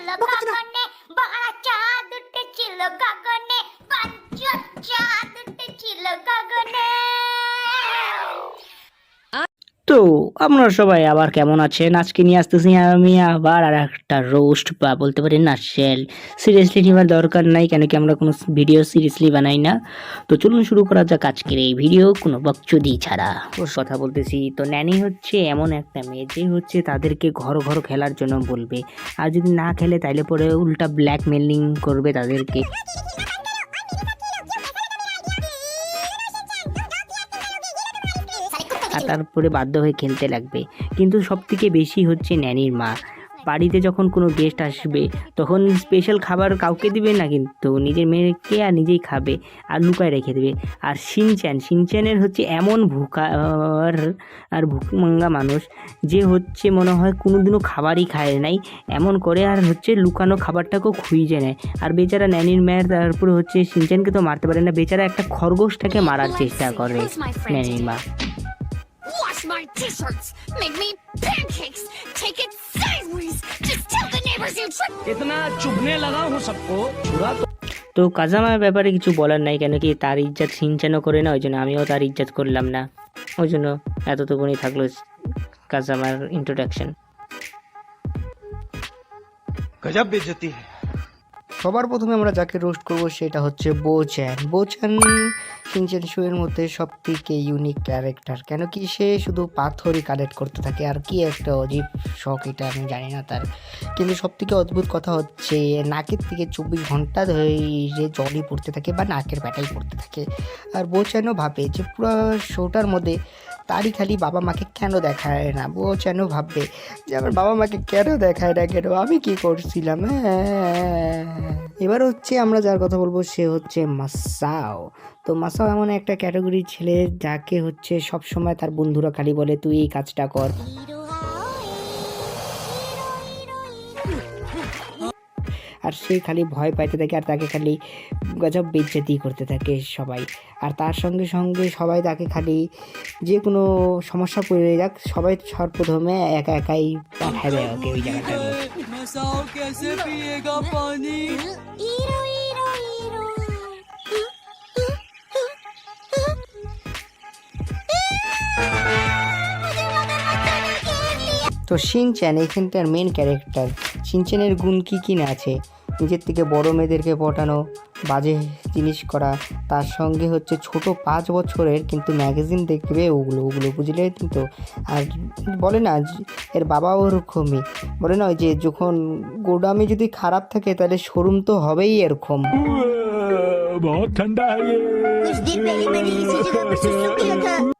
ছিল গগনে, বড় চাঁদ উঠেছিল গগনে, পাঁচজন চাঁদ উঠেছিল গগনে। তো আপনারা সবাই আবার কেমন আছেন? আজকে নিয়ে আসতেছি আমি আবার আর একটা রোস্ট বা বলতে পারি নাটশেল। সিরিয়াসলি নেওয়ার দরকার নাই, কেন কি আমরা কোনো ভিডিও সিরিয়াসলি বানাই না। তো চলুন শুরু করা যাক আজকের এই ভিডিও কোনো বকচুদি ছাড়া। ওর কথা বলতেছি তো ন্যানি হচ্ছে এমন একটা মেয়ে যে হচ্ছে তাদেরকে ঘর ঘর খেলার জন্য বলবে, আর যদি না খেলে তাইলে পরে উল্টা ব্ল্যাকমেলিং করবে তাদেরকে। আর তারপরে বাধ্য হয়ে খেলতে লাগবে। কিন্তু সবথেকে বেশি হচ্ছে ন্যানির মা। বাড়িতে যখন কোনো গেস্ট আসবে তখন স্পেশাল খাবার কাউকে দিবে না, কিন্তু নিজের মেয়েকে আর নিজেই খাবে আর লুকায় রেখে দেবে। আর সিনচ্যানের হচ্ছে এমন ভুকা আর ভুকমাঙ্গা মানুষ যে হচ্ছে মনে হয় কোনোদিনও খাবারই খায় নাই এমন করে, আর হচ্ছে লুকানো খাবারটাকেও খুঁজে নেয়। আর বেচারা ন্যানির মেয়ের তারপরে হচ্ছে সিনচ্যানকে তো মারতে পারে না, বেচারা একটা খরগোশটাকে মারার চেষ্টা করে ন্যানির মা। Wash my t-shirts, make me pancakes, take it sideways, just tell the neighbors you tripped. इतना चुभने लगा हूँ सबको छुरा तो তো কাজামার ব্যাপারে কিছু বলার নাই, কেন কি তার ইজ্জত সিনচ্যানও করে না, ওই জন্য আমিও তার ইজ্জত করলাম না। ওই জন্য এতটুকুনি থাকলো কাজামার ইন্ট্রোডাকশন। गजब बेइज्जती है। সবার প্রথমে আমরা যাকে রোস্ট করব সেটা হচ্ছে বোচান সিনচ্যান শো এর মধ্যে সব থেকে ইউনিক ক্যারেক্টার, কেন কি সে শুধু পাথরই কালেক্ট করতে থাকে। আর কি একটা অজীব শখ, এটা আমি জানি না তার। কিন্তু সব থেকে অদ্ভুত কথা হচ্ছে নাকের থেকে 24 ঘন্টা ধরে জলই পড়তে থাকে বা নাকের ব্যাটাই পড়তে থাকে। আর বোচানও ভাবে যে পুরো শোটার মধ্যে তারই খালি বাবা মাকে কেন দেখায় না। বোচানও ভাববে যে আমার বাবা মাকে কেন দেখায় না, কেন আমি কি করছিলাম। এবার হচ্ছে আমরা যার কথা বলবো সে হচ্ছে মাসাও। তো মাসাও এমন একটা ক্যাটাগরি ছেলে যাকে হচ্ছে সব সময় তার বন্ধুরা খালি বলে তুই এই কাজটা কর, আর সে খালি ভয় পাইতে থাকে আর তাকে খালি গজব বেইজ্জতি করতে থাকে সবাই। আর তার সঙ্গে সঙ্গে সবাই তাকে খালি যে কোনো সমস্যা পড়ে যাক সবাই সর্বপ্রথমে একা একাই পাঠায় দেয় ওকে ওই জায়গাটার মধ্যে। मसाओ कैसे पिएगा पानी। Hero hero hero. তো সিনচ্যান এইখানটার মেন ক্যারেক্টার। সিনচ্যানের গুণ কী না আছে? নিজের থেকে বড় মেয়েদেরকে পটানো, বাজে জিনিস করা, তার সঙ্গে হচ্ছে ছোট 5 বছরের কিন্তু ম্যাগাজিন দেখবে ওগুলো বুঝলে তো। আর বলে না এর বাবাও ওরকমই, বলে না ওই যে যখন গোডামে যদি খারাপ থাকে তাহলে শোরুম তো হবেই এরকম। बहुत ठंडा है ये। कुछ दिन पहले मैंने इसी जगह पर सुसु किया था।